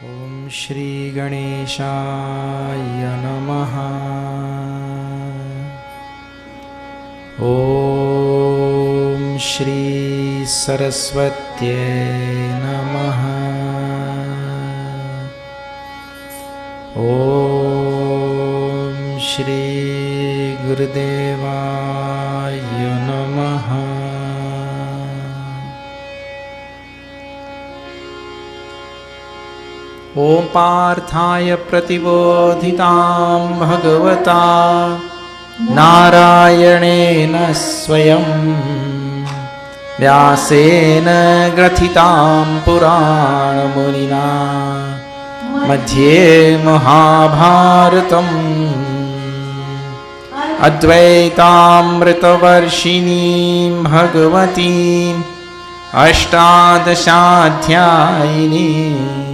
Om Shri Ganeshaya Namaha. Om Shri Saraswatye Namaha. Om Shri Gurudevaya Namaha. Om Parthaya Pratibodhitam Bhagavata Narayanena Swayam Vyasena Grathitam Purana Munina Madhye Mahabharatam Advaitamrita Varshinim Bhagavatim Ashtadashadhyayinim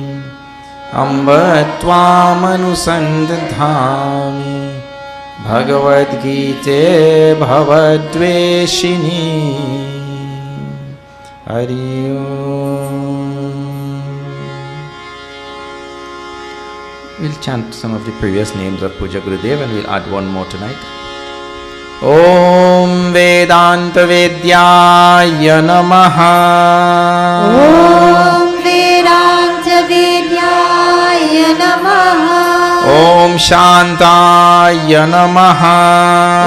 Amba Tvamanusandadhami Bhagavad Gita Bhavadveshini Hari Om. We'll chant some of the previous names of Puja Gurudev and we'll add one more tonight. Om Vedanta Vedyaya Namaha. Om Vedanta Vedyaya Namaha. Om Shantaya Namaha.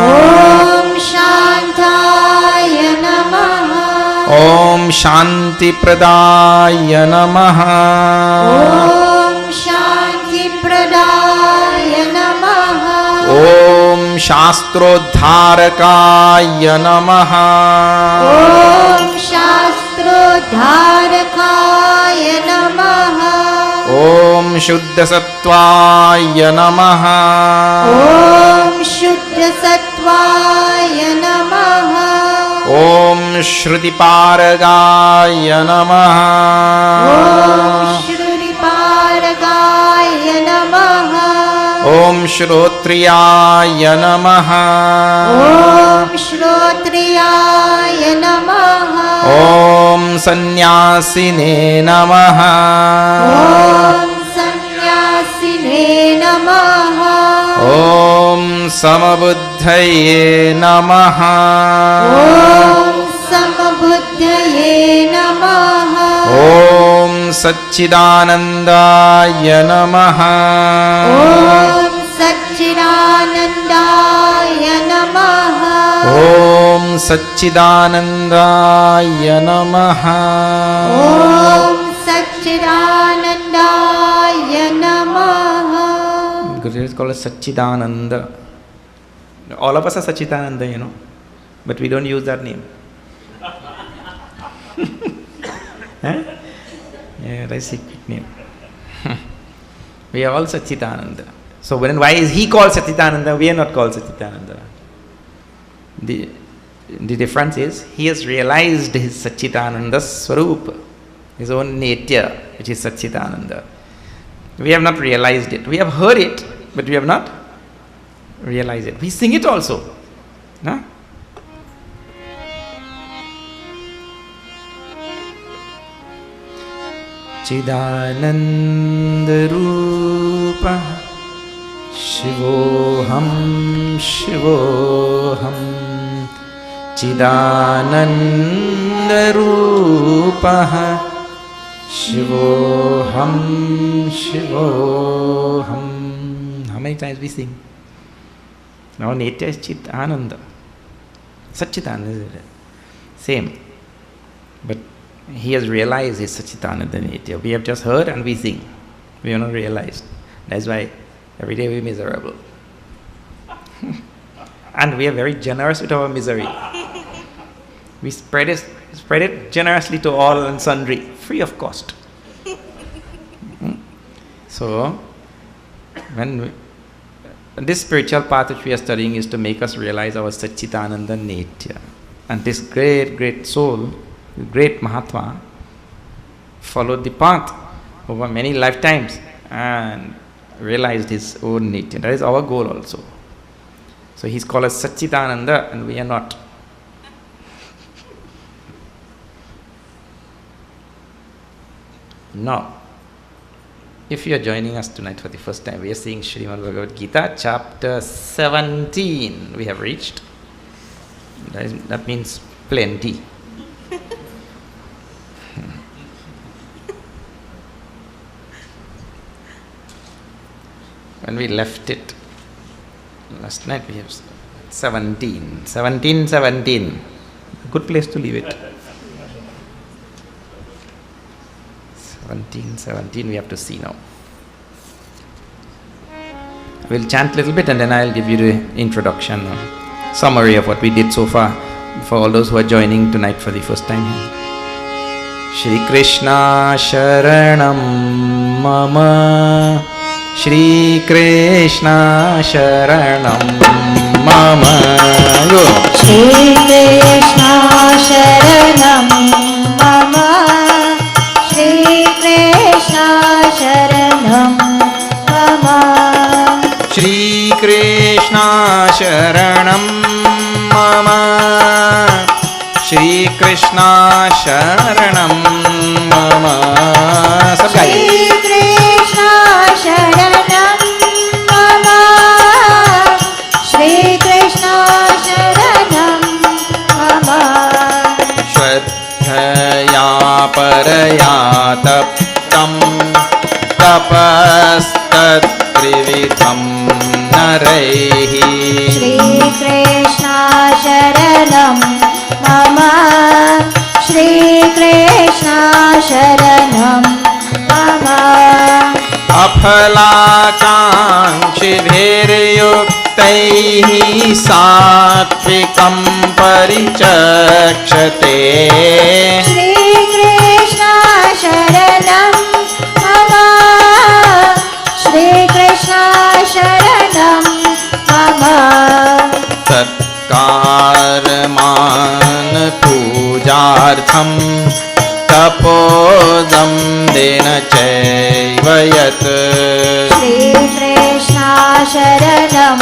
Om Shantaya Namaha. Om Shanti Pradaya Namaha. Om Shanti Pradaya Namaha. Om Shastrodharakaya Namaha. Om Shastrodharakaya Namaha. Om Shuddha Sattvaya Namaha. Om Shuddha Sattvaya Namaha. Om Shruti Paragaya Namaha. Om Shruti Paragaya Namaha. Om Shrotriyaya Namaha. Om Shrotriyaya Namaha. Om Sannyasine Namaha. Om Sannyasine Namaha. Om Samabuddhaye Namaha. Om Samabuddhaye Namaha. Om Satchidanandaya Namaha. Om Satchidanandaya Namaha. Om Satchidanandaya Namaha. Om Satchidanandaya Namaha. Gurudev is called as Satchidananda. All of us are Satchidananda, but we don't use that name. Huh? Yeah, that's a secret name. We are all Satchidananda. So why is he called Satchidananda? We are not called Satchidananda. The difference is he has realized his Satchidananda Swarupa, his own nature, which is Satchidananda. We have not realized it. We have heard it, but we have not realized it. We sing it also. No? Chidananda Rupa Shivoham Shivoham Chidananda Rupa Shivoham Shivoham. How many times we sing? Our nature is Chit Ananda. Satchitananda is it? Same. But he has realized his Satchitananda nature. We have just heard and we sing. We have not realized. That's why every day we're miserable. And we are very generous with our misery. We spread it generously to all and sundry, free of cost. So, this spiritual path which we are studying is to make us realize our Satchitananda nature. And this great, great soul, great Mahatma, followed the path over many lifetimes and realized his own nature. That is our goal also. So he's called as Satchitananda and we are not. Now, If you are joining us tonight for the first time, we are seeing Srimad Bhagavad Gita, chapter 17. We have reached. That means plenty. When we left it last night, we have 17. 17, 17. Good place to leave it. 17, 17 we have to see now. We'll chant a little bit and then I'll give you the introduction, summary of what we did so far for all those who are joining tonight for the first time here. Shri Krishna Sharanam Mama, Shri Krishna Sharanam Mama. Shri Krishna Sharanam Mama, Shri Krishna Sharanam Mama, Shri Krishna Sharanam Mama, Shri Krishna Sharanam Mama. Sab Shri gaiye. Krishna Sharanam Mama, Shri Krishna Sharanam Mama, Shraddhaya paraya taptam tapastat trividham naraihi. Shri Krishna Sharanam Mama, Shri Krishna Sharanam Mama, Aphalakankshibhiryuktaihi satvikam parichakshate. Shri Krishna Sharanam Mama, Shri Krishna Sharanam Mama, Satkarman pujartham tapodam dena chaivayat. Shri Krishna Sharanam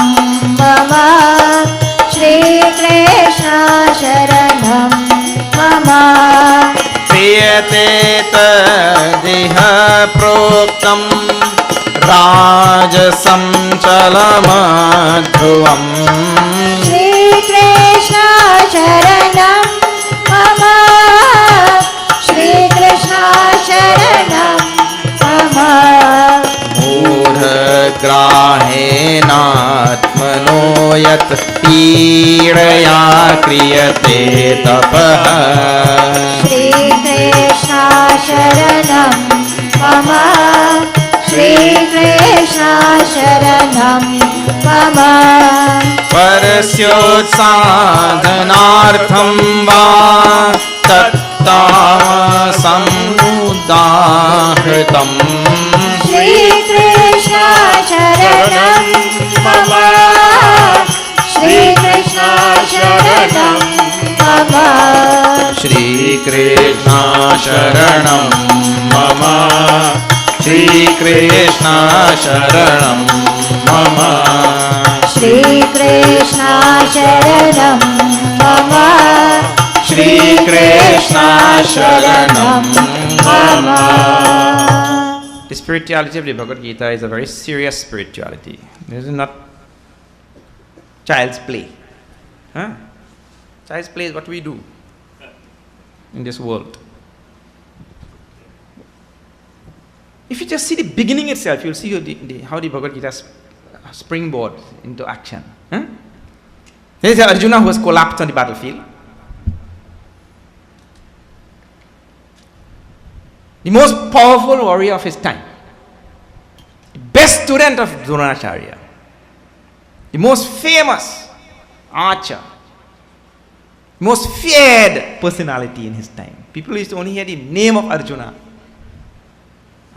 Mama, Shri Krishna Sharanam Mama, Priyate tadiha proktam rajasam chalamadhuvam. Shri Krishna Sharanam Mama, Shri Krishna Sharanam Mama, मूढग्राहेणात्मनो यत् पीडया क्रियते तपः. Shri Krishna Sharanam Mama, Shri Krishna Sharanam Mama, परस्योत्साधनार्थं वा तत्तामसं उदाहृतम्. Shri Krishna Sharanam Mama, Shri Krishna Sharanam Mama, Shri Krishna Sharanam Mama, Shri Krishna Sharanam Mama, Shri Krishna Sharanam Mama, Shri Krishna Sharanam Mama. The spirituality of the Bhagavad Gita is a very serious spirituality. This is not child's play. Huh? Child's play is what we do in this world. If you just see the beginning itself, you'll see how the Bhagavad Gita springboard into action. Huh? There is Arjuna who was collapsed on the battlefield. The most powerful warrior of his time. The best student of Dronacharya. The most famous archer. Most feared personality in his time. People used to only hear the name of Arjuna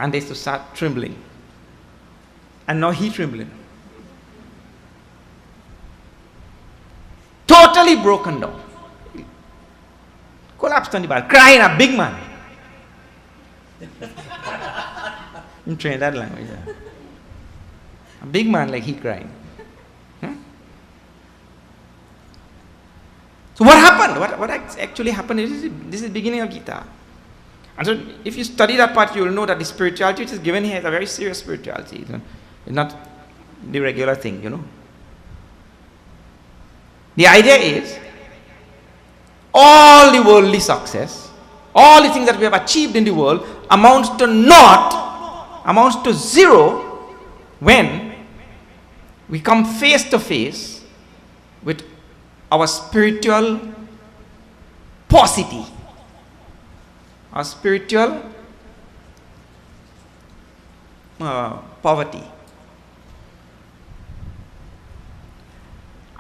and they used to start trembling. And now he trembling. Totally broken down. Collapsed on the bar, crying, a big man. In Trinidad language. A big man like he crying. So what happened? What actually happened? This is the beginning of Gita. And so if you study that part, you will know that the spirituality which is given here is a very serious spirituality. It's not the regular thing, The idea is, all the worldly success, all the things that we have achieved in the world amounts to zero when we come face to face with our spiritual paucity, our spiritual poverty.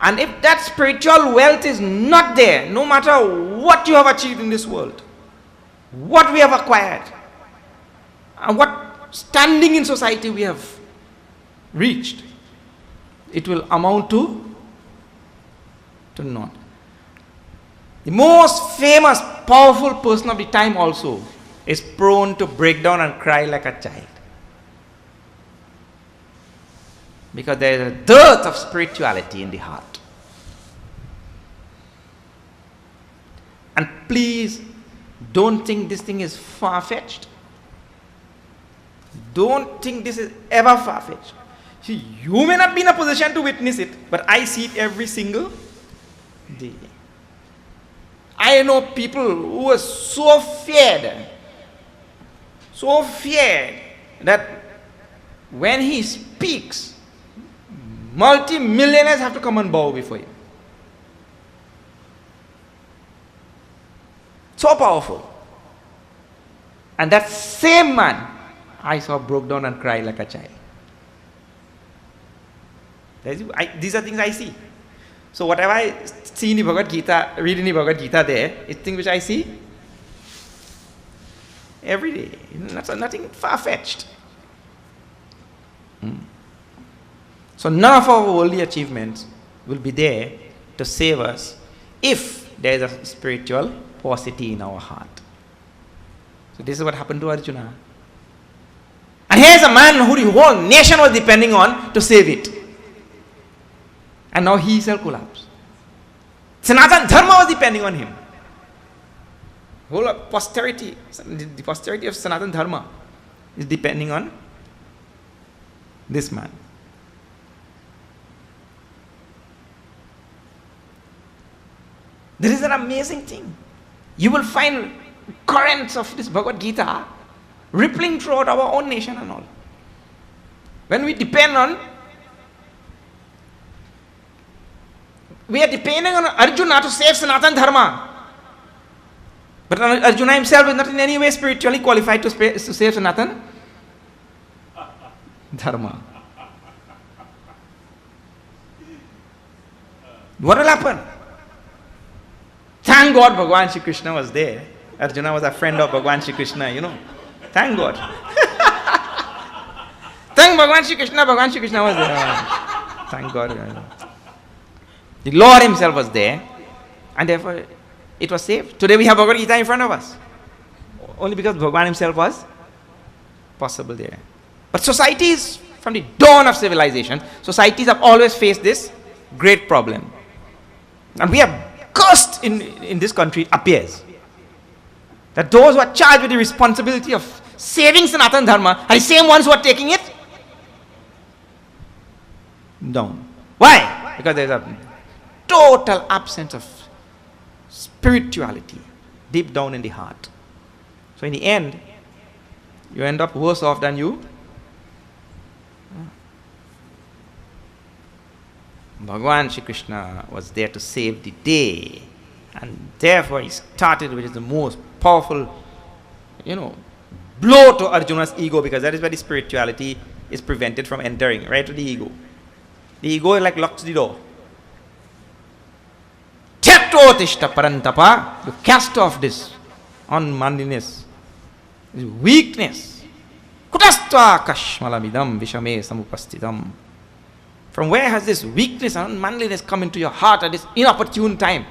And if that spiritual wealth is not there, no matter what you have achieved in this world, what we have acquired, and what standing in society we have reached, it will amount to naught. The most famous, powerful person of the time also is prone to break down and cry like a child. Because there is a dearth of spirituality in the heart. And please, don't think this thing is far-fetched. Don't think this is ever far-fetched. See, you may not be in a position to witness it, but I see it every single day. I know people who are so feared that when he speaks, multi-millionaires have to come and bow before him. So powerful. And that same man I saw broke down and cried like a child. These are things I see. So whatever I see in the Bhagavad Gita, read in the Bhagavad Gita there, is things which I see every day. Nothing far-fetched. So none of our worldly achievements will be there to save us if there is a spiritual paucity in our heart. So this is what happened to Arjuna. And here's a man who the whole nation was depending on to save it. And now he himself collapsed. Sanatana Dharma was depending on him. Whole posterity, the posterity of Sanatana Dharma is depending on this man. There is an amazing thing. You will find currents of this Bhagavad Gita rippling throughout our own nation and all. When we depend on, we are depending on Arjuna to save Sanatana Dharma. But Arjuna himself is not in any way spiritually qualified to save Sanatana Dharma. What will happen? Thank God Bhagavan Shri Krishna was there. Arjuna was a friend of Bhagavan Shri Krishna, Thank God. Thank Bhagavan Shri Krishna was there. Thank God. The Lord himself was there, and therefore it was saved. Today we have Bhagavad Gita in front of us. Only because Bhagavan himself was possible there. But societies, from the dawn of civilization, societies have always faced this great problem. And we are cursed in this country, it appears. That those who are charged with the responsibility of saving Sanatana Dharma are the same ones who are taking it down. Why? Because there is a total absence of spirituality deep down in the heart. So in the end, you end up worse off than you. Bhagavan Shri Krishna was there to save the day, and therefore he started with the most powerful, blow to Arjuna's ego, because that is where the spirituality is prevented from entering, right to the ego. The ego is like locks the door. Tyaktotishta parantapa, you cast off this unmanliness, this weakness. Kutastva kashmalamidam vishame samupastitam. From where has this weakness and unmanliness come into your heart at this inopportune time?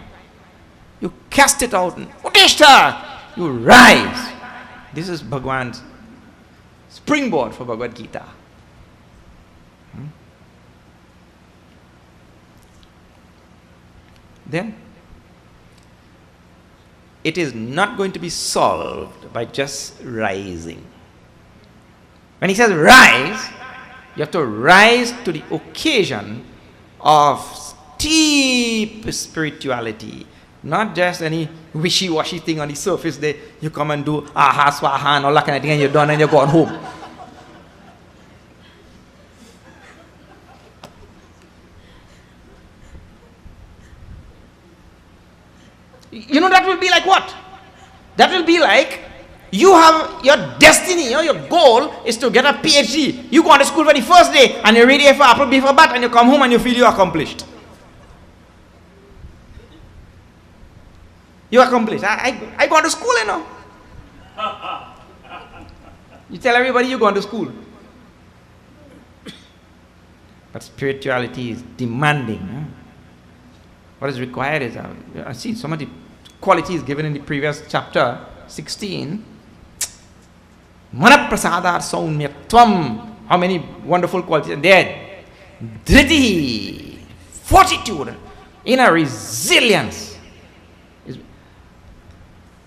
You cast it out and Utishta, you rise. This is Bhagwan's springboard for Bhagavad Gita. Then it is not going to be solved by just rising. When he says rise, you have to rise to the occasion of deep spirituality, not just any wishy-washy thing on the surface that you come and do aha, swaha and all that kind of thing and you're done and you're gone home. You know, that will be like what? That will be like you have your destiny, your goal is to get a PhD. You go to school for the first day and you're ready for apple, beef, or bat, and you come home and you feel you accomplished. You accomplished. I go to school, you know. You tell everybody you go to school. But spirituality is demanding. What is required is, I see some of the qualities given in the previous chapter, 16. Manaprasadar saumyatvam. How many wonderful qualities are there? Dhriti, fortitude, inner resilience.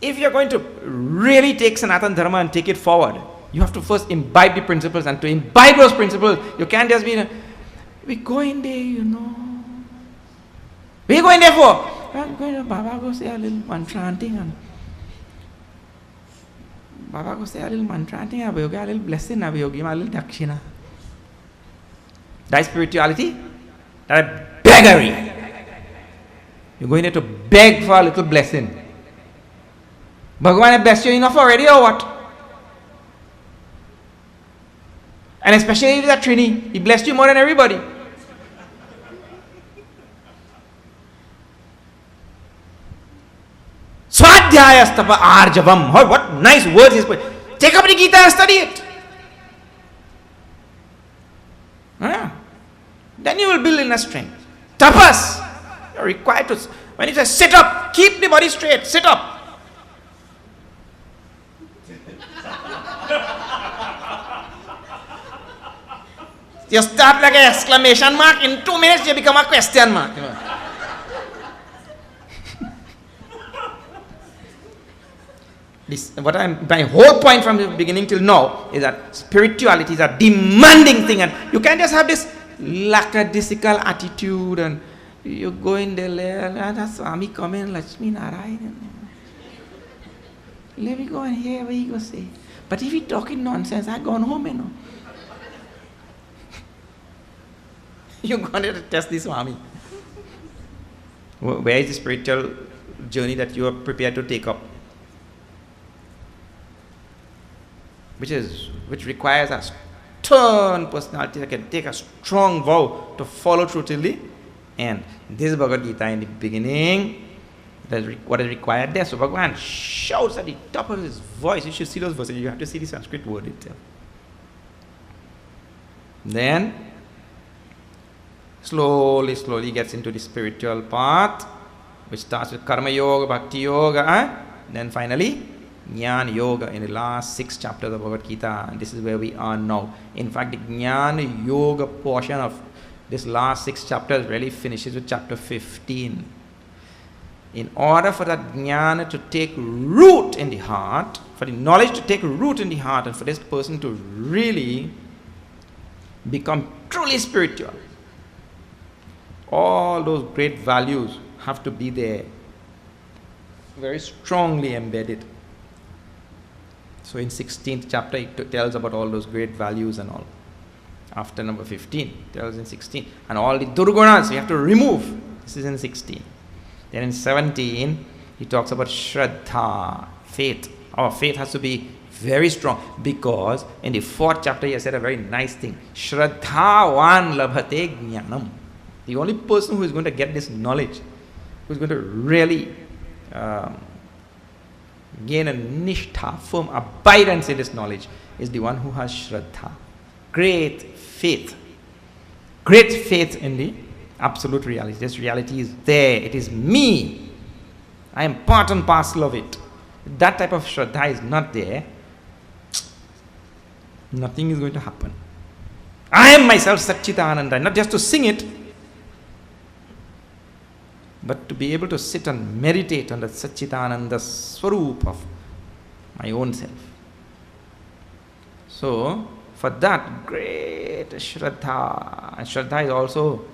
If you're going to really take Sanatana Dharma and take it forward, you have to first imbibe the principles, and to imbibe those principles, you can't just be, we go in there, you know. Where are you going there for? I'm going to Baba go say a little mantra and thing, and Baba go say a little mantra and thing, and we'll get a little blessing, and we'll give him a little dakshina. That is spirituality. That is beggary. You're going there to beg for a little blessing. Bhagavan has blessed you enough already, or what? And especially if it's a Trini, he blessed you more than everybody. Swadhyaya stapa arjavam. What nice words he's put. Take up the Gita and study it. Then you will build inner strength. Tapas. You're required to, when he says sit up, keep the body straight, sit up. You start like an exclamation mark, in 2 minutes you become a question mark. My whole point from the beginning till now is that spirituality is a demanding thing, and you can't just have this lackadaisical attitude and you go in there and Swami come in, Lakshmi Narayan. Let me go and hear what he go say. But if he talking nonsense, I gone home, you know. You're going to test the Swami. Where is the spiritual journey that you are prepared to take up? Which requires a stern personality that can take a strong vow to follow through till the end. This is Bhagavad Gita in the beginning. That's what is required there. So Bhagavan shouts at the top of his voice. You should see those verses. You have to see the Sanskrit word itself. Then slowly gets into the spiritual path, which starts with Karma Yoga, Bhakti Yoga, then finally Jnana Yoga in the last 6 chapters of Bhagavad Gita. And this is where we are now. In fact, the Jnana Yoga portion of this last 6 chapters really finishes with chapter 15. In order for that Jnana to take root in the heart, for the knowledge to take root in the heart, and for this person to really become truly spiritual, all those great values have to be there, very strongly embedded. So in 16th chapter it tells about all those great values and all. After number 15, it tells in 16. And all the durgunas you have to remove. This is in 16. Then in 17, he talks about Shraddha, faith. Our faith has to be very strong, because in the 4th chapter he has said a very nice thing. Shraddhavan labhate jnanam. The only person who is going to get this knowledge, who is going to really gain a nishtha, firm abidance in this knowledge, is the one who has Shraddha. Great faith. Great faith in the absolute reality. This reality is there. It is me. I am part and parcel of it. If that type of Shraddha is not there, nothing is going to happen. I am myself Satchitananda, not just to sing it. but to be able to sit and meditate on the Satchitananda Swarup of my own self. So, for that, great Shraddha. And Shraddha is also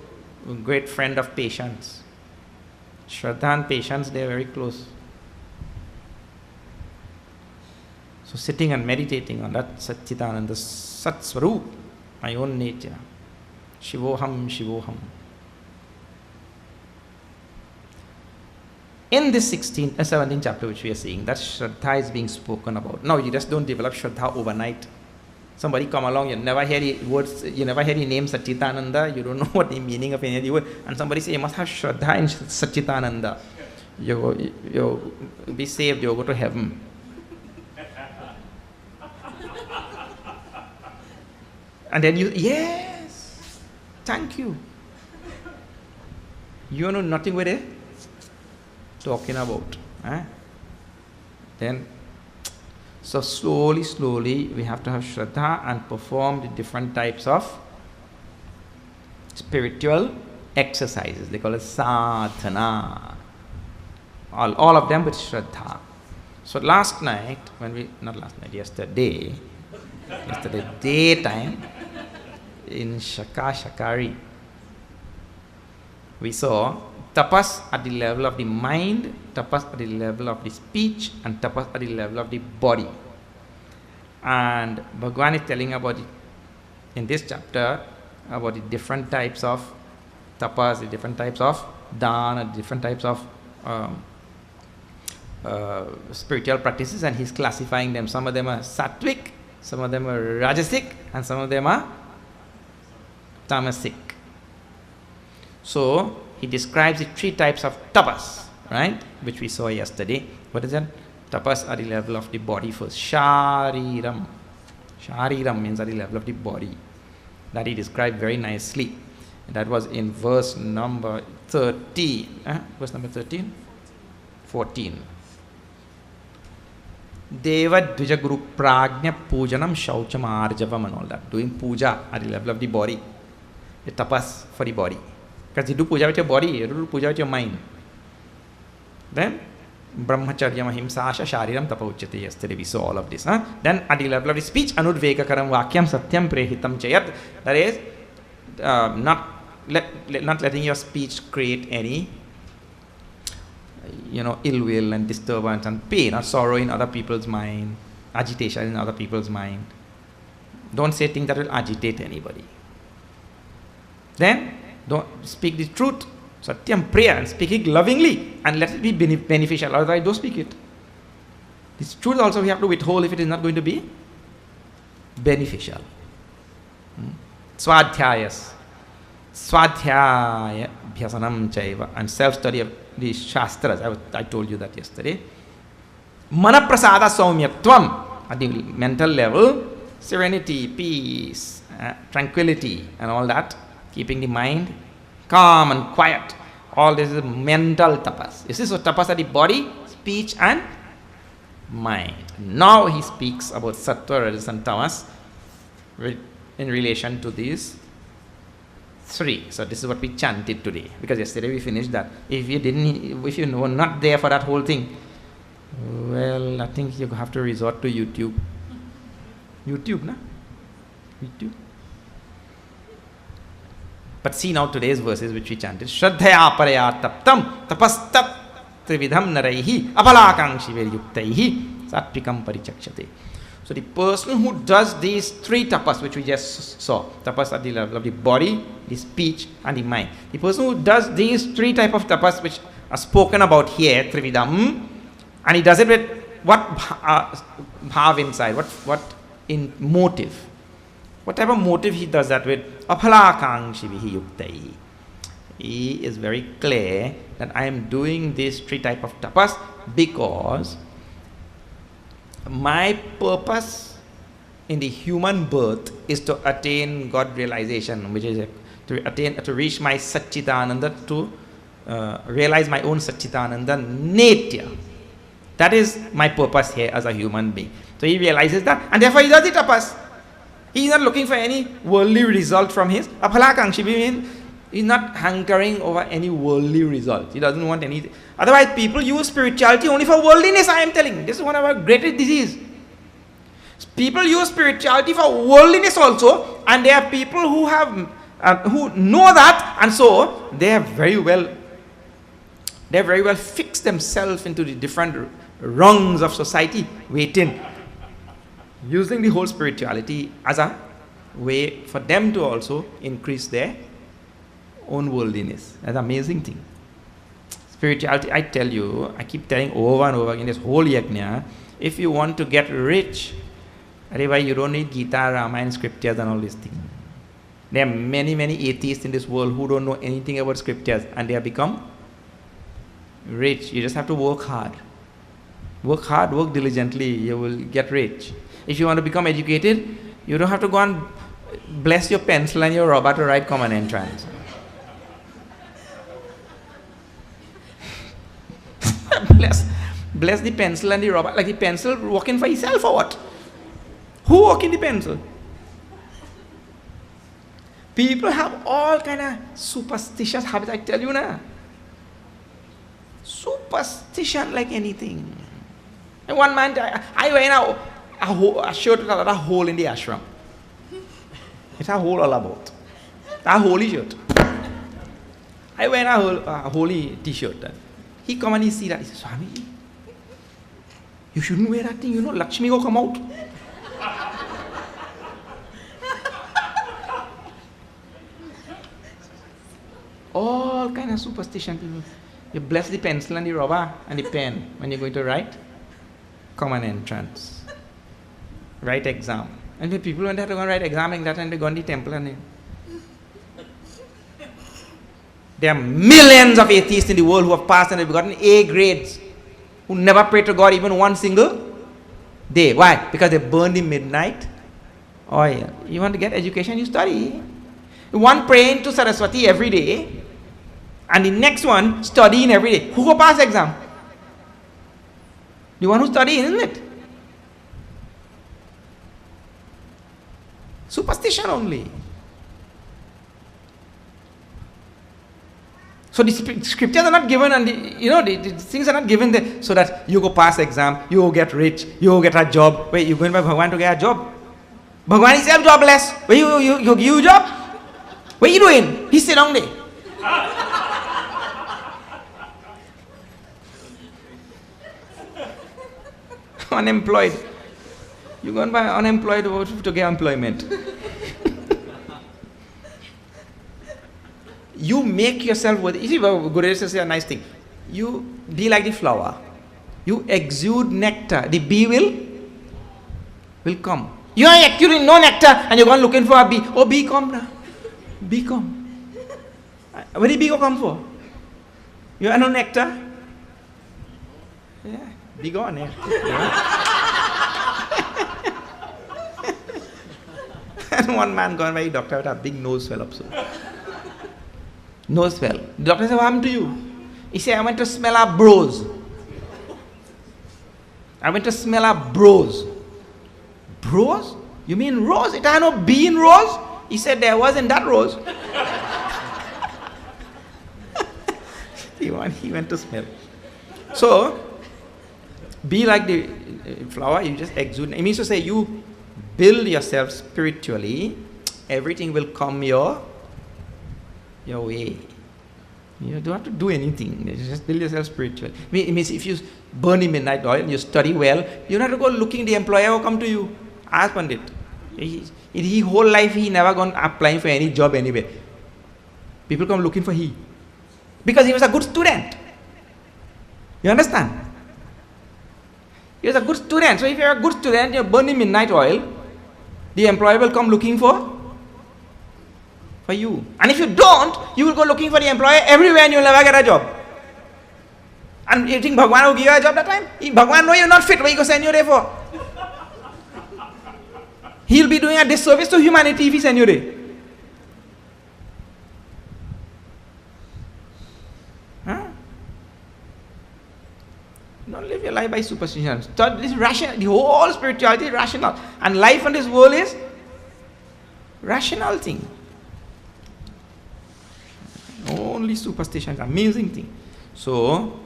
a great friend of patience. Shraddha and patience, they are very close. So, sitting and meditating on that Satchitananda Sat Swarup, my own nature. Shivoham, Shivoham. In this 17th chapter which we are seeing, that Shraddha is being spoken about. Now, you just don't develop Shraddha overnight. Somebody come along, you never hear the words, you never hear the name Satchitananda, you don't know what the meaning of any of the word, and somebody say, you must have Shraddha in Satchitananda. You be saved, you go to heaven. And then you, yes, thank you. You know nothing with it talking about. Then, so slowly we have to have Shraddha and perform the different types of spiritual exercises. They call it sadhana. All of them with Shraddha. So yesterday daytime, in Shakari, we saw tapas at the level of the mind, tapas at the level of the speech, and tapas at the level of the body. And Bhagavan is telling about it in this chapter about the different types of tapas, the different types of dana, the different types of spiritual practices, and he's classifying them. Some of them are sattvic, some of them are rajasic, and some of them are tamasic. So he describes the three types of tapas, right, which we saw yesterday. What is that? Tapas at the level of the body first. Shariram. Shariram means at the level of the body. That he described very nicely. That was in verse number 13. Verse number 13? 14. Deva Dvija Guru Prajna Pujanam Shaucham Arjavam and all that. Doing puja at the level of the body. The tapas for the body. Because you do puja with your body, you do puja with your mind. Then, Brahmacharya Mahimsasha Shariram Tapauchati. Yesterday we saw all of this. Then, at the level of the speech, Anudvekakaram Vakyam Satyam Prehitam Chayat. That is, not letting your speech create any, ill will and disturbance and pain or sorrow in other people's mind, agitation in other people's mind. Don't say things that will agitate anybody. Then, don't speak the truth, satyam, prayer, and speak it lovingly, and let it be beneficial. Otherwise, don't speak it. This truth also we have to withhold if it is not going to be beneficial. Swadhyayas, swadhyaya bhyasanam chaiva, and self-study of the shastras. I told you that yesterday. Manaprasada saumyatvam, at the mental level, serenity, peace, tranquility, and all that. Keeping the mind calm and quiet. All this is mental tapas. This is what tapas are the body, speech, and mind. Now he speaks about sattva, rajas, and tamas in relation to these three. So this is what we chanted today. Because yesterday we finished that. If you were not there for that whole thing, well, I think you have to resort to YouTube. YouTube, na? YouTube. But see now today's verses which we chanted. Shraddhaya paraya taptam tapastat trividham naraihi apalakangshi veryuktaihi sattvikam parichakshate. So the person who does these three tapas which we just saw, tapas at the level of the body, the speech, and the mind. The person who does these three type of tapas which are spoken about here, trividham, and he does it with what bhav inside, what in motive. Whatever motive he does that with, aphalakangshi yuktai. He is very clear that I am doing these three type of tapas because my purpose in the human birth is to attain God realization, which is to reach my Satchitananda, to realize my own Satchitananda Netya. That is my purpose here as a human being. So he realizes that, and therefore he does the tapas. He is not looking for any worldly result from his aphalakangshi. He's not hankering over any worldly result. He doesn't want anything. Otherwise, people use spirituality only for worldliness, I am telling. This is one of our greatest disease. People use spirituality for worldliness also, and there are people who have who know that, and so they have very well fixed themselves into the different rungs of society, waiting, using the whole spirituality as a way for them to also increase their own worldliness. That's an amazing thing. Spirituality, I tell you, I keep telling over and over again, this whole yajna, if you want to get rich, otherwise you don't need Gita, Ramayana, scriptures and all these things. There are many, many atheists in this world who don't know anything about scriptures, and they have become rich. You just have to work hard. Work hard, work diligently, you will get rich. If you want to become educated, you don't have to go and bless your pencil and your rubber to write common entrance. bless the pencil and the rubber. Like the pencil working for itself or what? Who work in the pencil? People have all kind of superstitious habits, I tell you now. Superstition like anything. And one man, I wear a shirt with a hole in the ashram. It's a hole all about. A holy shirt. I wear a holy t-shirt. He come and he see that. He says, Swami, you shouldn't wear that thing, you know, Lakshmi will come out. All kind of superstition people. You bless the pencil and the rubber and the pen when you're going to write common entrance. Write exam. And the people when they have to go and write exam like that and they go in the temple and there are millions of atheists in the world who have passed and have gotten A grades, who never prayed to God even one single day. Why? Because they burn the midnight oil. You want to get education, you study. One praying to Saraswati every day, and the next one studying every day. Who go pass exam? The one who studying, isn't it? Superstition only. So the scriptures are not given, and the things are not given there so that you go pass exam, you go get rich, you go get a job. Wait, you going by Bhagwan to get a job? Bhagwan is self jobless. Where you give you job? What are you doing? He sit down there. Unemployed. You go and buy unemployed to get employment. You make yourself worthy. You see, Guru says a nice thing. You be like the flower. You exude nectar. The bee will come. You are actually no nectar and you're going looking for a bee. Oh, bee come now. Bee come. Where did bee go come for? You are no nectar? Yeah, bee gone. Yeah. And one man gone by the doctor with a big nose swell up so. Nose swell. The doctor said, what happened to you? He said, I went to smell a bros. I went to smell a bros. Bros? You mean rose? It had no bee in rose? He said, there was in that rose. He went to smell. So, be like the flower, you just exude. It means to say, you build yourself spiritually, everything will come your way. You don't have to do anything. You just build yourself spiritually. It means if you burn the midnight oil and you study well, you don't have to go looking, the employer will come to you. Ask Pandit. His whole life he never gone applying for any job anywhere. People come looking for he. Because he was a good student. You understand? He was a good student. So if you're a good student, you're burning midnight oil, the employer will come looking for you. And if you don't, you will go looking for the employer everywhere and you'll never get a job. And you think Bhagwan will give you a job that time? If Bhagwan know you're not fit, what he go send you there for? He'll be doing a disservice to humanity if he send you there. Huh? Don't live your life by superstition. This rational, the whole spirituality is rational. And life in this world is rational thing. only superstition, amazing thing. So,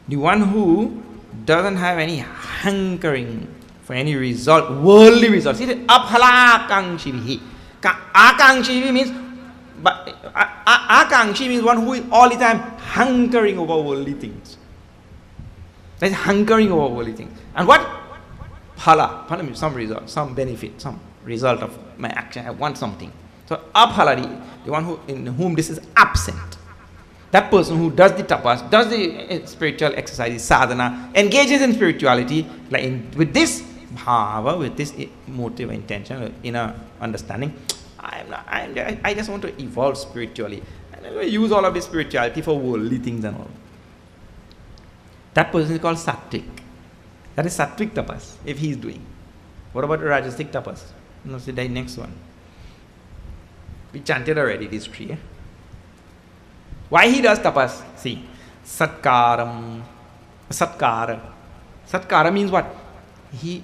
the one who doesn't have any hankering for any result, worldly results. See, aphalakangshivihi. Akangshivi means, but akankshi means one who is all the time hankering over worldly things. That is hankering over worldly things. And what? Phala. Phala means some result, some benefit, some result of my action. I want something. So aphaladi, the one who in whom this is absent. That person who does the tapas, does the spiritual exercises, sadhana, engages in spirituality, like with this bhava, with this motive, intention, inner understanding, I just want to evolve spiritually. And I will use all of this spirituality for worldly things and all. That person is called sattvic. That is sattvic tapas, if he is doing. What about rajasic tapas? No, see the next one. We chanted already these three. Why he does tapas? See, satkara. Satkara means what? He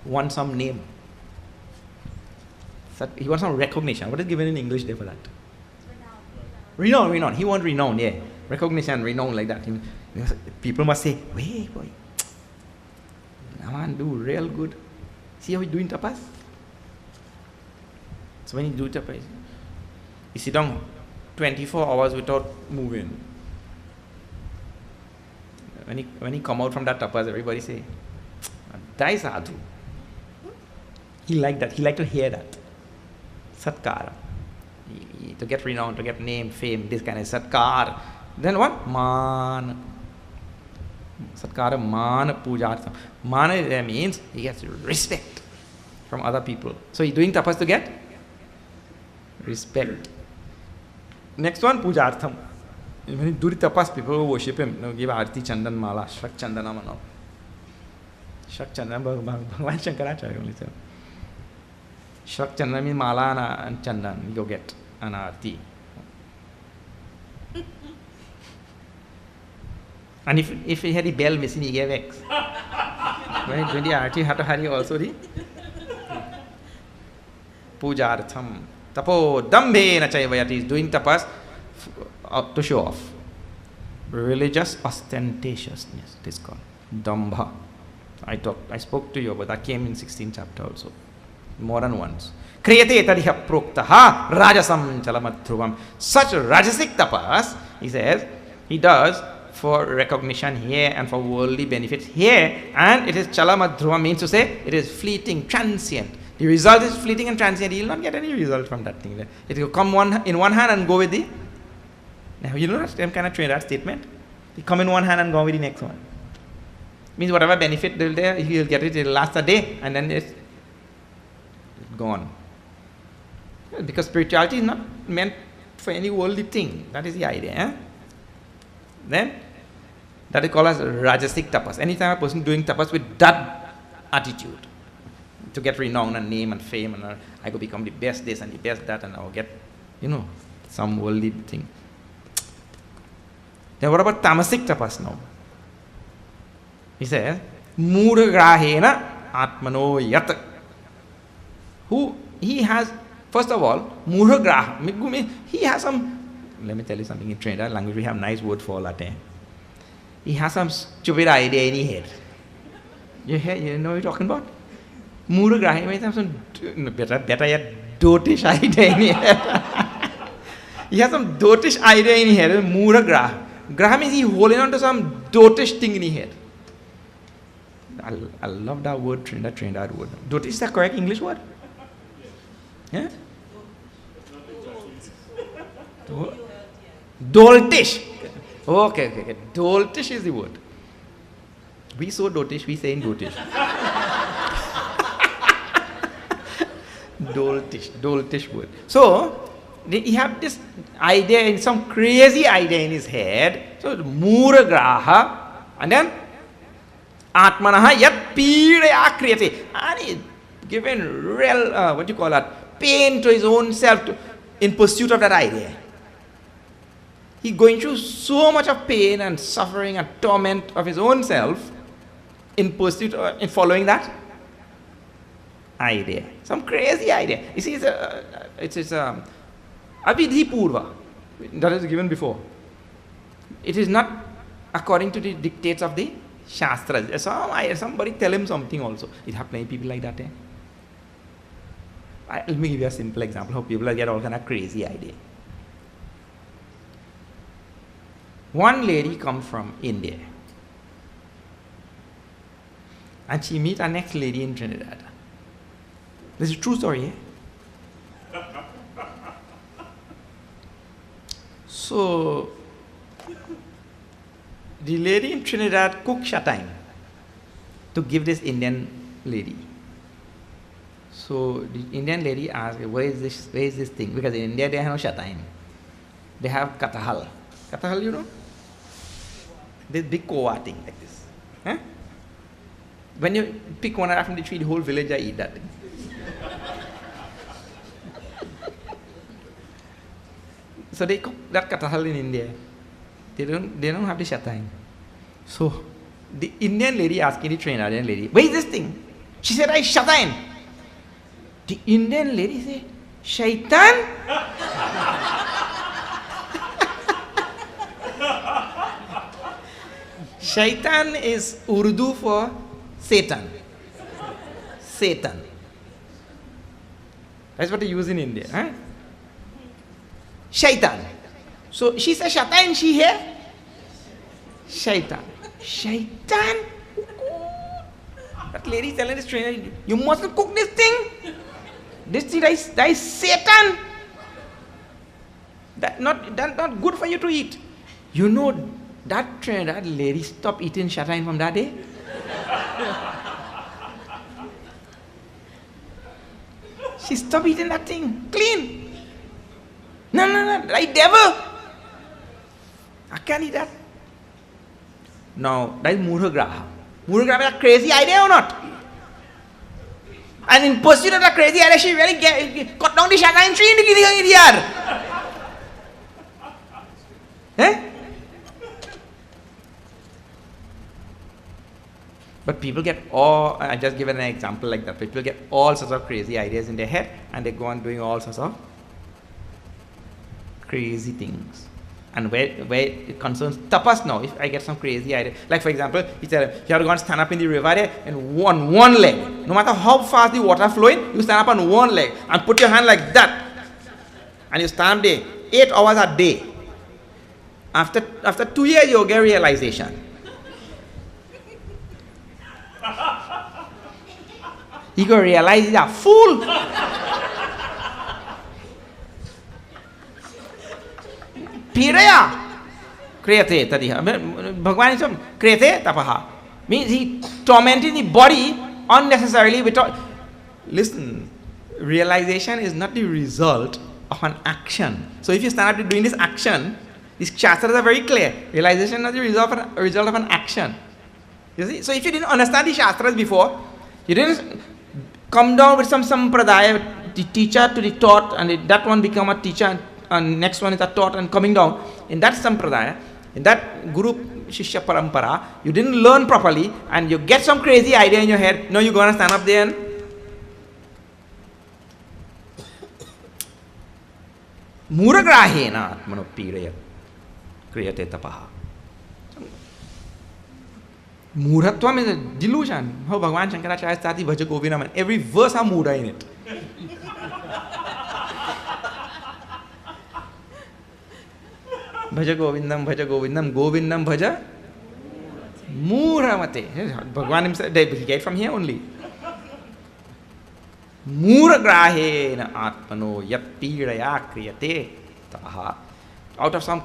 wants some name. He wants some recognition. What is given in English there for that? Renown. He wants renown, yeah. Recognition, renown like that. People must say, wait, boy, I want to do real good. See how he's doing tapas? So when you do tapas, you sit down 24 hours without moving. When he come out from that tapas, everybody say, Dai sadhu. He liked that. He liked to hear that. Satkara. To get renown, to get name, fame, this kind of satkar. Then what? Man. Satkara, man, pujartham. Man means he gets respect from other people. So he's doing tapas to get respect. Next one, pujartham. When he do the tapas, people worship him. Give arti, chandan, mala, shrak chandana mano. Shrak chandana, Bhagavan Shankaracharya only said. Shrak chandana means mala and chandan. You go get an arti. And if he had the bell missing, he gave X. When the arti had to hurry also the pujartham. Tapo dambhe na chayvayati is doing tapas to show off. Religious ostentatiousness, it is called. Dambha. I spoke to you about that, came in 16th chapter also. More than once. Kriyate tadiha proktaha rajasam chalamadhruvam. Such rajasic tapas, he says, he does for recognition here and for worldly benefits here, and it is chalamadhruvam, means to say it is fleeting, transient. The result is fleeting and transient. He will not get any result from that thing. It will come in one hand and go with the. Now you know that same kind of Trinidad statement. He come in one hand and go with the next one. Means whatever benefit there, he will get it. It will last a day and then it's gone. Because spirituality is not meant for any worldly thing. That is the idea. Eh? Then that is called as rajasic tapas. Anytime a person doing tapas with that attitude, to get renown and name and fame, and I go become the best this and the best that, and I'll get, some worldly thing. Then what about tamasic tapas now? He says, Muragrahena atmano yat. He has, first of all, Muragraha, he has some, let me tell you something, in Trinidad language we have nice word for all that. He has some stupid idea in his head. You know what you're talking about? Muragraha, he might have some, better yet, dotish idea in his head. He has some dotish idea in his head, Muragraha. Graha means he's holding on to some dotish thing in his head. I love that word, Trinidad word. Dotish is the correct English word? Yeah? Doltish. Okay. Doltish is the word. We so dotish, we say in dotish. Doltish word. So, he have this idea, some crazy idea in his head. So, Muragraha, and then Atmanaha yat pidaya kriyate. And he given real, pain to his own self in pursuit of that idea. He's going through so much of pain and suffering and torment of his own self in pursuit in following that idea. Some crazy idea. You see, it's avidhi purva. that is given before. It is not according to the dictates of the Shastras. Somebody tell him something also. It have many people like that. Let me give you a simple example how people get all kind of crazy idea. One lady come from India and she meet our next lady in Trinidad. This is a true story. So the lady in Trinidad cooked shatain to give this Indian lady. So the Indian lady asked, where is this thing? Because in India they have no shatain. They have katahal. Katahal, you know? This big kova thing like this. Huh? When you pick one out from the tree, the whole village eat that thing. So they cook that katahal in India. They don't have the shatain. So the Indian lady asking the Trinidadian lady, where is this thing? She said, I shatain. The Indian lady said, shaitan? Shaitan is Urdu for Satan. Satan. That's what they use in India. Huh? Shaitan. So she says shaitan, she here? Shaitan. Shaitan? That lady is telling this trainer, you mustn't cook this thing. This thing that is Satan. That's not good for you to eat. You know, that trainer, that lady stopped eating shaitan from that day. She stopped eating that thing. Clean. No, that devil. I can't eat that. Now, that is Murhagraha. Murhagraha is a crazy idea or not? And in pursuit of that crazy idea, she really cut down the shaitan tree in the yard. Eh? But people get I just give an example like that. People get all sorts of crazy ideas in their head and they go on doing all sorts of crazy things. And where it concerns tapas now, if I get some crazy idea, like for example, he said, you have to go and stand up in the river there and one leg. No matter how fast the water flowing, you stand up on one leg and put your hand like that. And you stand there 8 hours a day. After 2 years, you'll get realization. You go realize he's a fool. Piraya kriyate tadiha. Bhagwan is kriyate tapaha. Means he tormented the body unnecessarily without. Listen, realization is not the result of an action. So if you stand up doing this action, these shastras are very clear. Realization is not the result of an action. You see? So if you didn't understand the shastras before, you didn't come down with some sampradaya, the teacher to the taught, and that one become a teacher, and next one is a taught and coming down. In that sampradaya, in that guru shishya parampara, you didn't learn properly, and you get some crazy idea in your head. Now you're going to stand up there and muragrahena atmano piraya kriyate tapaha. Murhatvam is a delusion. How Bhagavan Shankaracharya started Bhaja Govindam, and every verse has Mura in it. Bhaja Govindam, Govindam Bhaja Muramate. Bhagavan himself, he get from here only. Muragrahena atmano yat piraya kriyate taha. Out of some,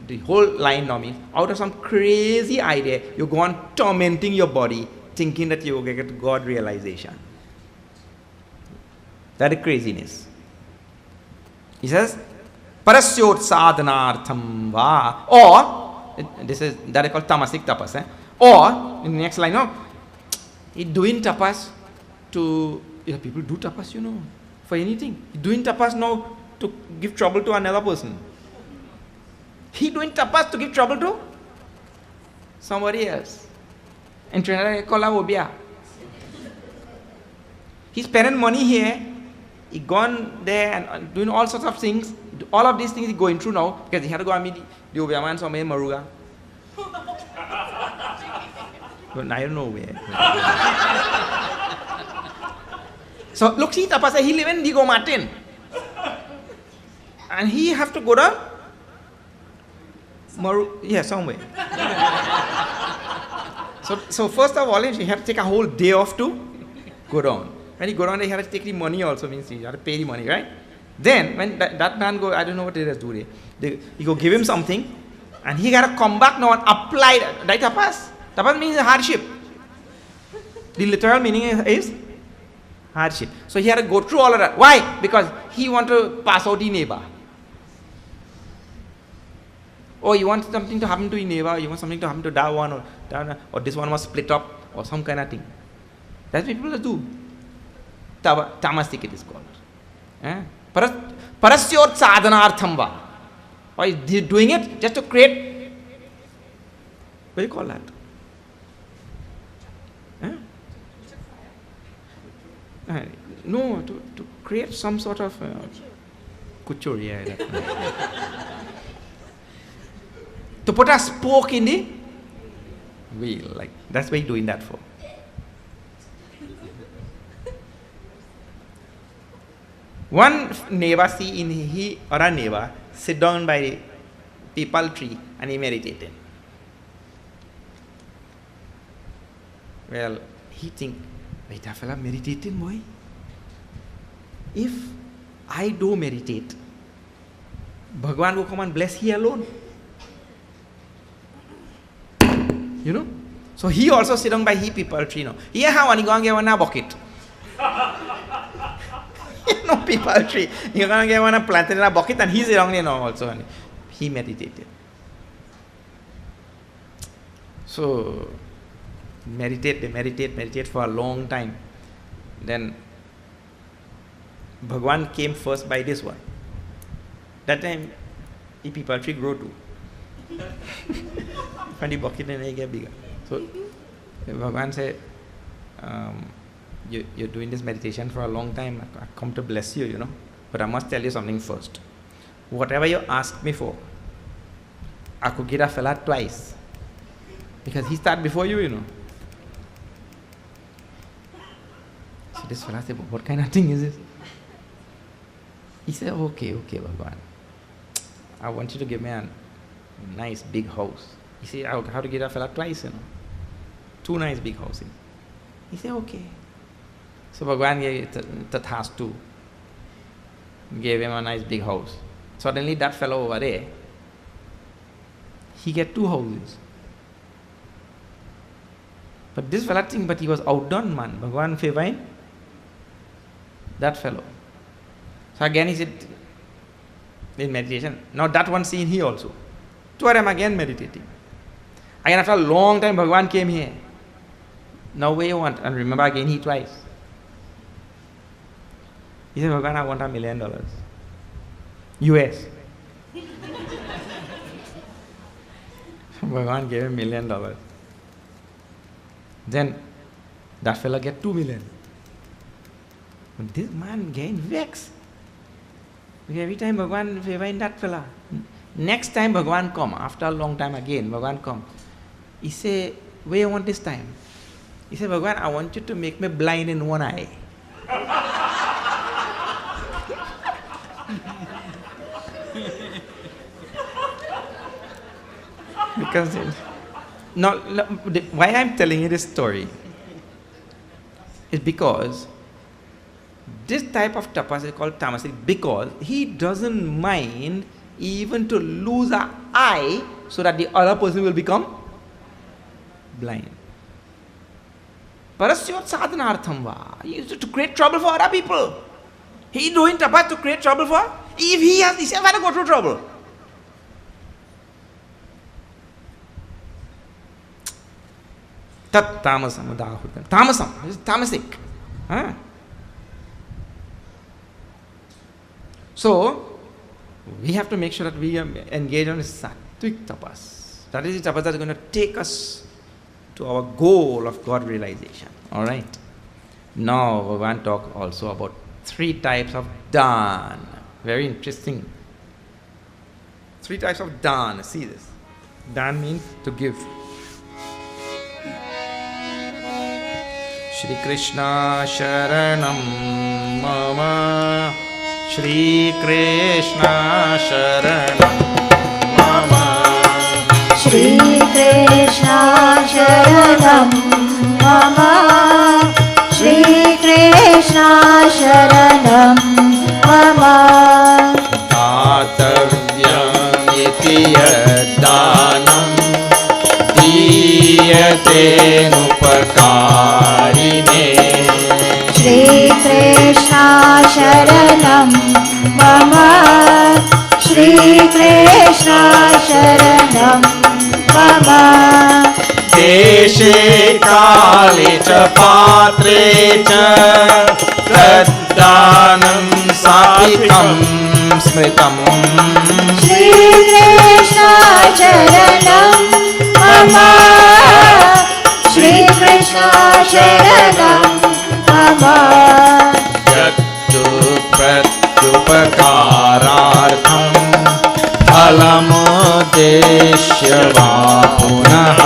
the whole line now means, out of some crazy idea, you go on tormenting your body, thinking that you will get God realization. That is craziness. He says, Parasyot sadhanartham va. Or, this is, that is called tamasic tapas. Or, in the next line, no, he's doing tapas to, people do tapas, for anything. He's doing tapas now to give trouble to another person. He doing tapas to give trouble to somebody else. In Trinidad, called obia. He's spending money here. He gone there and doing all sorts of things. all of these things he's going through now because he had to go and meet the Obyaman Swami in Maruga. But I don't know where. So look, see, Tapasa, he live in Digo Martin. And he have to go down somewhere. So first of all, he had to take a whole day off to go down. When he go down, he had to take the money also, means he had to pay the money, right? Then when that man go, I don't know what they do there. He go give him something, and he got to come back now and apply that. Right, tapas? Tapas means hardship. The literal meaning is hardship. So he had to go through all of that. Why? Because he want to pass out the neighbor. Or you want something to happen to your neighbor, you want something to happen to that one, or this one was split up, or some kind of thing. That's what people do. Tamastic it is called. Parasyot sadhanartham va. Or is doing it just to create, what do you call that? No, to create some sort of kuchur, to put a spoke in the wheel, like that's what he's doing that for. One neighbor see in he or a neighbor sit down by the peepal tree and he meditated. Well, he think, wait, that fella meditating, boy. If I do meditate, Bhagwan will come and bless he alone. You know? So he also sit down by he people tree now. Here how one going to get one bucket. You know, people tree. You're going to get one planted in a bucket and he's around there now also. And he meditated. So meditate for a long time. Then Bhagwan came first by this one. That time the people tree grow too. And the bucket and get bigger. So Bhagwan said, you're doing this meditation for a long time. I come to bless you, you know. But I must tell you something first. Whatever you asked me for, I could get a fella twice. Because he started before you, you know. So this fella said, what kind of thing is this? He said, okay, Bhagwan. I want you to give me a nice big house. He said, how to get a fella twice, you know. 2 nice big houses. He said, okay. So Bhagwan gave Tathastu, gave him a nice big house. Suddenly that fellow over there, he get 2 houses. But this fella think, but he was outdone, man. Bhagwan favored that fellow. So again he said, in meditation, now that one scene he also. 2 of them again meditating. Again after a long time Bhagwan came here. Now where you want? And remember again he twice. He said, Bhagwan, I want $1 million. US. Bhagwan gave him $1 million. Then that fella get 2 million. But this man gained vexed. Because every time Bhagwan favoring that fella. Next time Bhagwan come, after a long time again, Bhagwan come. He say, where you want this time? He said, Bhagwan, I want you to make me blind in one eye. Because why I'm telling you this story is because this type of tapas is called tamasic because he doesn't mind even to lose an eye so that the other person will become blind. Parasyot sadhanartham va. He used to create trouble for other people. He doing tapas to create trouble for, if he has himself had to go through trouble. Tat tamasam udahurtam. Tamasam, this is tamasic. Huh? So, we have to make sure that we engage on sattvic tapas. That is the tapas that is going to take us to our goal of God realization. Alright. Now, we want to talk also about 3 types of dhan. Very interesting. Three types of dan. See this. Dan means to give. Shri Krishna Sharanam Mama. Shri Krishna Sharanam Mama. Shri Krishna Sharanam Mama. Shri Krishna Sharanam Mama. Atavyamiti danam diyate nupakarine. Shri Krishna Sharanam Mama. Shri Krishna Sharanam Mama. Deshe kale cha patre cha taddanam satikam smritam. Shri Krishna Sharanam Mama. Shri Krishna Sharanam Mama. Yattu pratyupakarartham phalamudeshya va punah.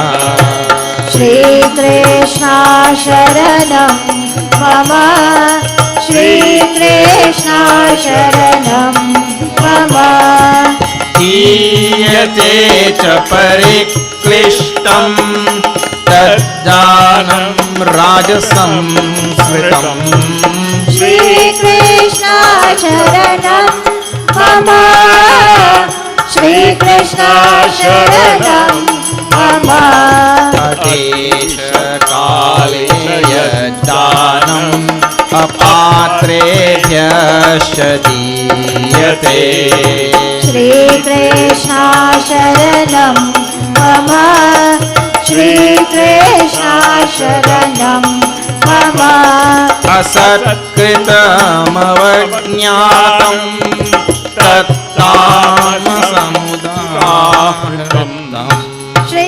Shri Krishna Sharanam Mama. Shri Krishna Sharanam Mama. Diyate cha pariklishtam taddanam rajasam smritam. Shri Krishna Sharanam Mama. Shri Krishna Sharanam Mama. Adesha kale yajnanam apatrebhyascha diyate. Shri Krishna Sharanam Mama. Shri Krishna Sharanam Mama. Asakritam avajñātam tattāmasamudāhritam. Shri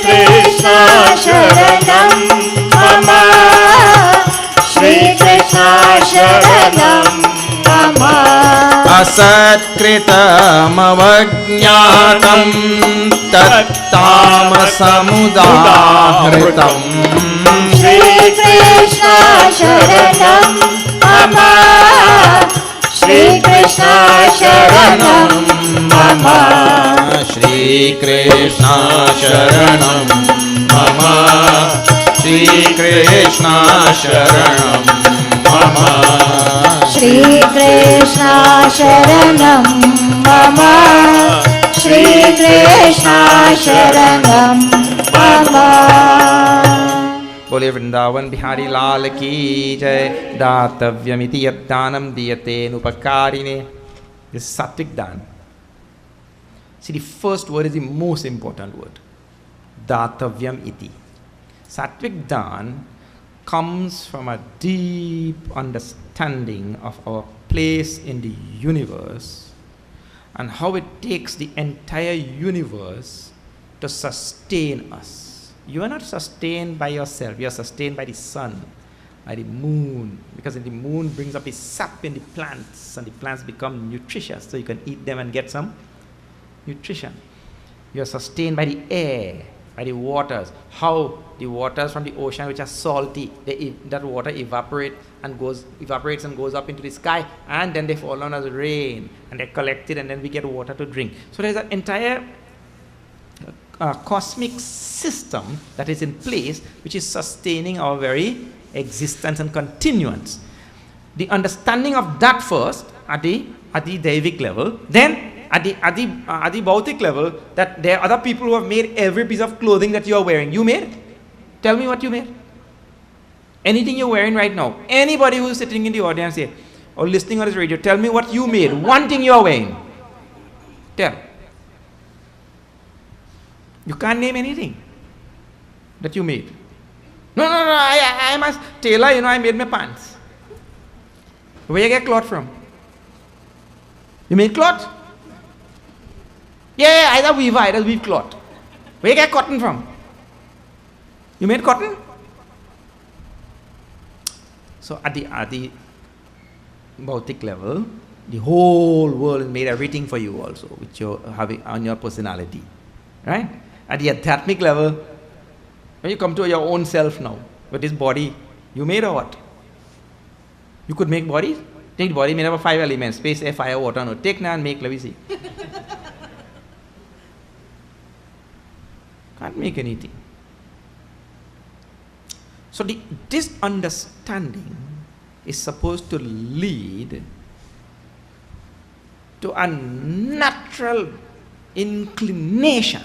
Krishna Sharanam Mama. Shri Krishna Sharanam Mama. Asakritam avajñātam tattāmasamudāhritam. Shri Krishna Sharanam Mama. Shri Krishna Sharanam Mama. Shri Krishna Sharanam Mama. Shri Krishna Sharanam Mama. Shri Krishna Sharanam Mama. Shri Krishna Sharanam Mama. बोले वृंदावन बिहारी लाल की जय. दातव्यमिति यद्दानम दीयते नुपकारिणे. This is sattvic dan. See, the first word is the most important word. Datavyam iti. Sattvic dan comes from a deep understanding of our place in the universe and how it takes the entire universe to sustain us. You are not sustained by yourself, you are sustained by the sun, by the moon, because the moon brings up the sap in the plants and the plants become nutritious, so you can eat them and get some nutrition. You are sustained by the air, by the waters. How the waters from the ocean, which are salty, that water evaporates and goes up into the sky, and then they fall down as rain, and they're collected, and then we get water to drink. So there's an entire cosmic system that is in place, which is sustaining our very existence and continuance. The understanding of that first at the Devic level, then at the Bautic level, that there are other people who have made every piece of clothing that you are wearing. You made? Tell me what you made. Anything you're wearing right now. Anybody who's sitting in the audience here or listening on this radio, tell me what you made. One thing you're wearing. Tell. You can't name anything that you made. No, I'm a tailor, I made my pants. Where you get cloth from? You made cloth? Yeah, I weave cloth. Where you get cotton from? You made cotton? So at the Bautic level, The whole world has made everything for you also, which you're having on your personality. Right? At the adhyatmic level, when you come to your own self now, with this body, you made or what? You could make bodies? Take the body made up of 5 elements, space, air, fire, water, and earth. Take now and make, let me see. Can't make anything. So this understanding is supposed to lead to a natural inclination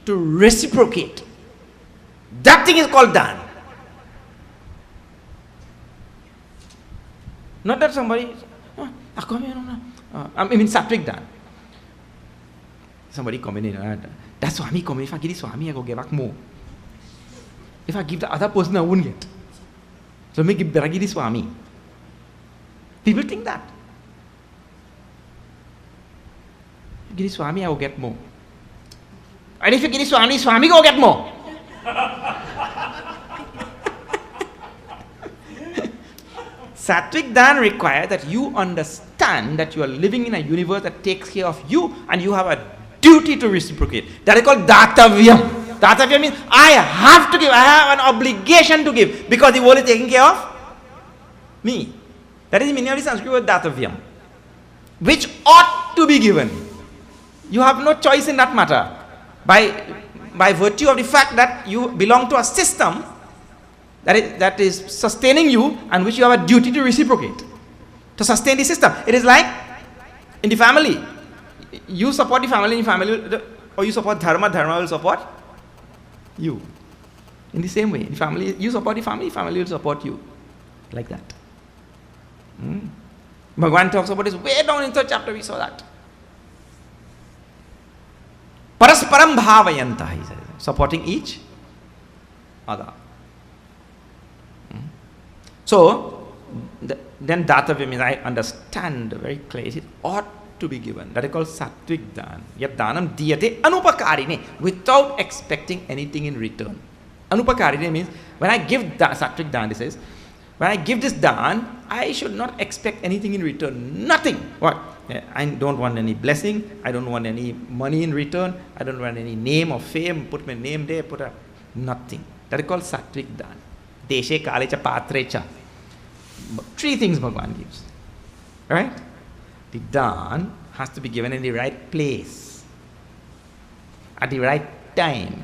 to reciprocate. That thing is called dhan. Not that somebody, I mean sattvic dhan. Somebody commented, that Swami commented, if I give the Swami, I go give back more. If I give the other person, I won't get. So make it better give the Swami. People think that. If you give the Swami, I will get more. And if you give the Swami, Swami will get more. Sattvic dhan requires that you understand that you are living in a universe that takes care of you and you have a duty to reciprocate. That is called datavyam. Datavyam means I have to give, I have an obligation to give because the world is taking care of me. That is the meaning of the Sanskrit word datavyam, which ought to be given. You have no choice in that matter. By virtue of the fact that you belong to a system that is sustaining you and which you have a duty to reciprocate, to sustain the system. It is like in the family. You support the family, or you support dharma, dharma will support you. In the same way, in the family, you support the family will support you. Like that. Bhagavan talks about this way down in 3rd chapter, we saw that. Parasparam bhavayanta, he says, supporting each other. So, then datavya means I understand very clearly, it ought to be given. That is called sattvic dhan. Yat dhanam diyate anupakarine, without expecting anything in return. Anupakarine means, when I give sattvic dhan, this is, when I give this dhan, I should not expect anything in return. Nothing. What? I don't want any blessing. I don't want any money in return. I don't want any name or fame. Put my name there. Nothing. That is called sattvic dhan. Deshe, kalecha, patrecha. 3 things Bhagavan gives. Right? The dhan has to be given in the right place. At the right time.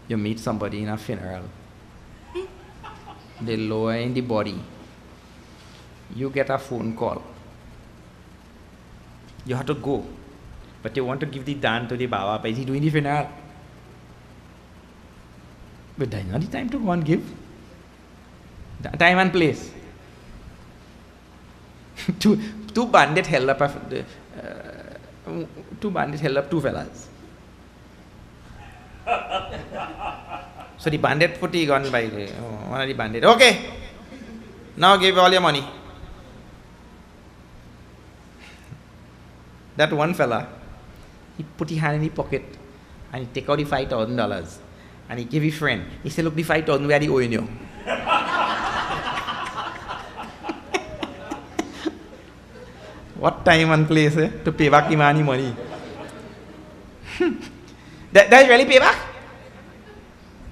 You meet somebody in a funeral. They lower in the body. You get a phone call. You have to go. But you want to give the dhan to the Baba, but is he doing the funeral? But there is not the time to go and give. Time and place. two bandits held up two fellas. So the bandit put the gun by one of the bandits. Okay, now give all your money. That one fella, he put his hand in his pocket and he take out the $5,000 and he give his friend. He said, look, the 5,000 where the owing you. What time and place to pay back the money? That is really payback?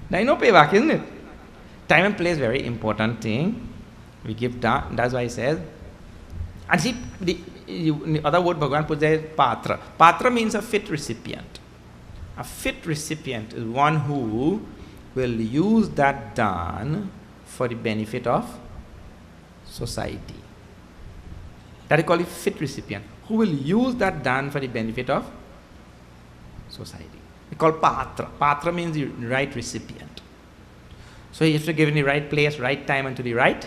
There is no payback, isn't it? Time and place, very important thing. We give that, that's why he says. And see, the other word Bhagavan puts there is patra. Patra means a fit recipient. A fit recipient is one who will use that dhan for the benefit of society. That is called a fit recipient. Who will use that dhan for the benefit of society. We call patra. Patra means the right recipient. So you have to give in the right place, right time, and to the right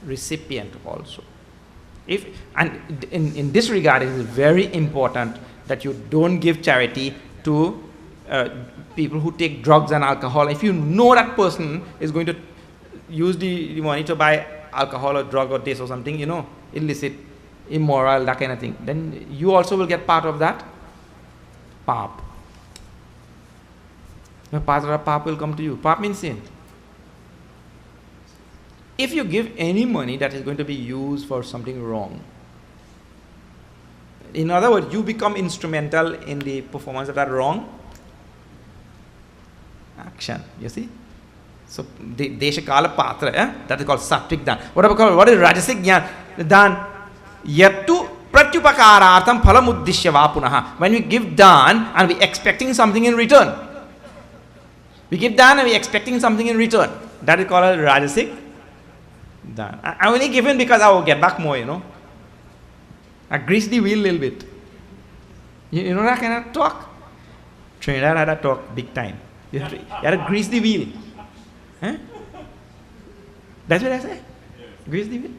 recipient also. And in this regard, it is very important that you don't give charity to people who take drugs and alcohol. If you know that person is going to use the money to buy alcohol or drug or this or something, illicit, immoral, that kind of thing, then you also will get part of that pap. Part of that pap will come to you. Pap means sin. if you give any money that is going to be used for something wrong, in other words, you become instrumental in the performance of that wrong action. You see? So, Deshakala Patra, that is called Sattvic Dan. What is Rajasic Dan? Yattu Pratyupakarartham Phalamuddishya Vapunaha. When we give dan and we expecting something in return. We give dan and we expecting something in return. That is called a Rajasic Dan. I only given because I will get back more, I grease the wheel a little bit. You know that kind of talk? Trinidad had a talk big time. You had to grease the wheel. Huh? That's what I say. Grease the wheel.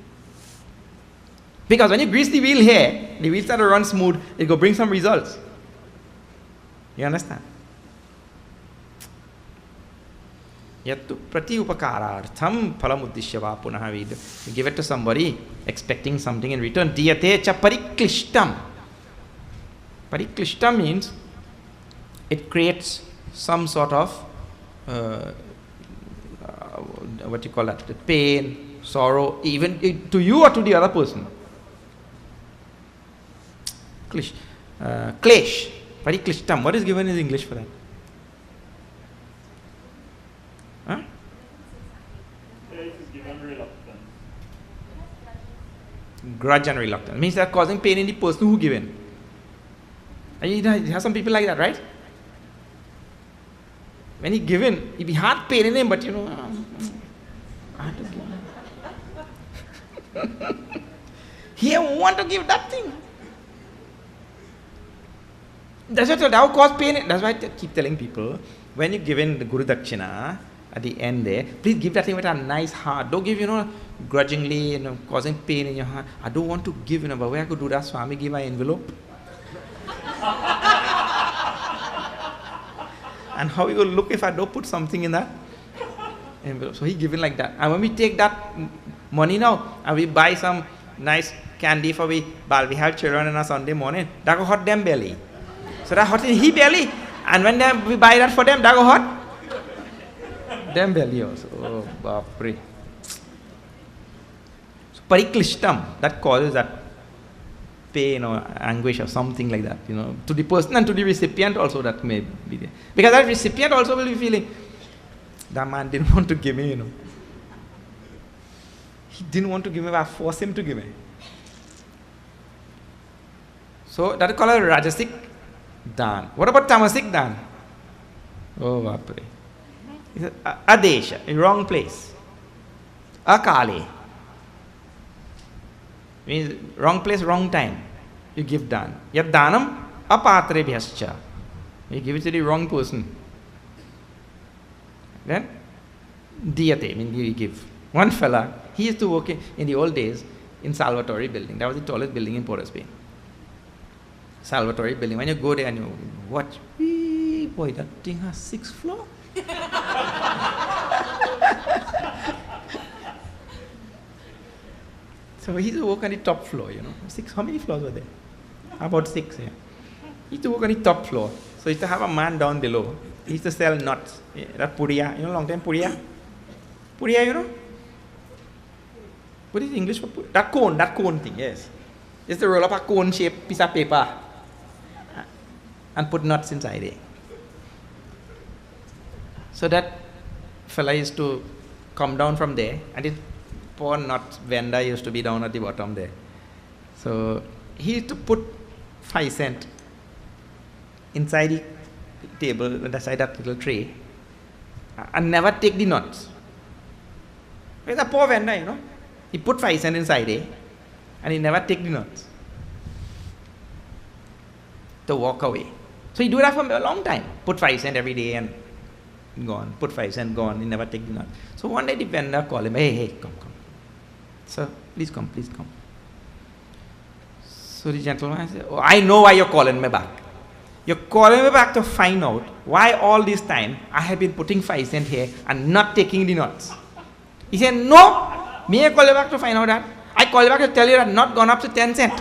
Because when you grease the wheel here, the wheel start to run smooth, it will bring some results. You understand? Yattu prati upakarartham phalamuddishyava punaha. You give it to somebody expecting something in return. Diyate cha pariklishtam. Pariklishtam means it creates some sort of what you call that? The pain, sorrow, even to you or to the other person. Klesh. Pariklishtam. What is given in English for that? Huh? Grudge and reluctance. Means they are causing pain in the person who given. You have some people like that, right? When he given, it be hard pain in him, but I have to give. He want to give that thing. That's what that will cause pain. That's why I keep telling people, when you give in the Guru Dakshina, at the end there, please give that thing with a nice heart. Don't give, grudgingly, causing pain in your heart. I don't want to give, but where I could do that, Swami, give my envelope. And how you will look if I don't put something in that envelope. So he given like that. And when we take that money now, and we buy some nice candy for we have children on a Sunday morning, that go hot them belly. So that hot in he belly. And when we buy that for them, that go hot them belly also. Oh, bapre. So pariklishtam, that causes that pain or anguish or something like that, to the person and to the recipient also that may be there. Because that recipient also will be feeling, that man didn't want to give me, He didn't want to give me, but I forced him to give me. So that is called a Rajasic Dan. What about Tamasic Dan? Oh, bapre. Adesha, a wrong place. Akale means wrong place, wrong time. You give dan. Yat danam apatrebhyascha. You give it to the wrong person. Then diyate means you give. One fella, he used to work in the old days in Salvatore building. That was the tallest building in Port of Spain. Salvatore building. When you go there and you watch, boy, that thing has 6th floor. So he used to work on the top floor, 6, how many floors were there? About 6, yeah. He used to work on the top floor. So he used to have a man down below. He used to sell nuts. That puria, long time puria? Puria, What is English for puria? That cone thing, yes. Just to roll up a cone-shaped piece of paper and put nuts inside it. So that fella used to come down from there, and this poor nut vendor used to be down at the bottom there. So he used to put 5 cents inside the table, inside that little tray, and never take the nuts. He's a poor vendor, He put 5 cents inside it, and he never take the nuts to walk away. So he do that for a long time. Put 5 cents every day and gone. Put 5 cents, gone. He never take the nuts. So one day the vendor called him, hey, come. Sir, please come. So the gentleman said, oh, I know why you're calling me back. You're calling me back to find out why all this time I have been putting 5 cents here and not taking the nuts. He said, no, me I call you back to find out that. I call you back to tell you that not gone up to 10 cents.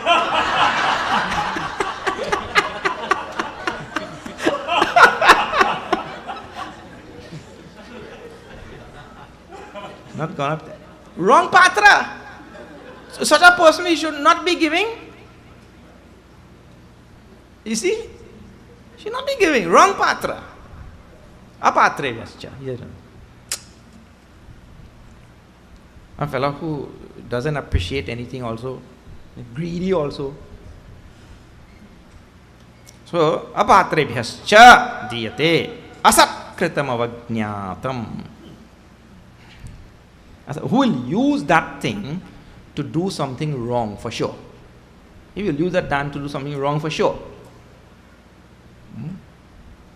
Not gone up there. Wrong patra. So such a person we should not be giving. You see? Should not be giving. Wrong patra. Apatre vyascha. A fellow who doesn't appreciate anything also, greedy also. So, apatre vyascha diyate asat kritam avajñātam. Who will use that thing to do something wrong for sure? He will use that dana to do something wrong for sure.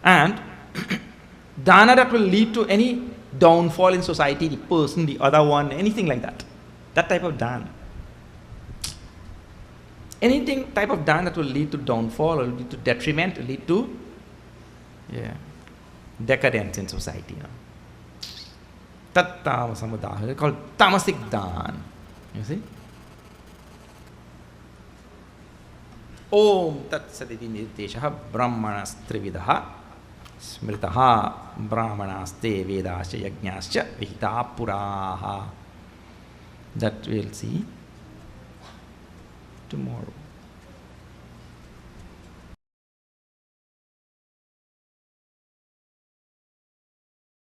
And dana that will lead to any downfall in society, the person, the other one, anything like that. That type of dana. Anything type of dana that will lead to downfall or lead to detriment, will lead to decadence in society. Tat tamasam called tamasic dana. You see? Om tat saditi nirteshaha brahmanas trividaha smritaha brahmanaste vedasya yajñasya vihita puraha. That we'll see tomorrow.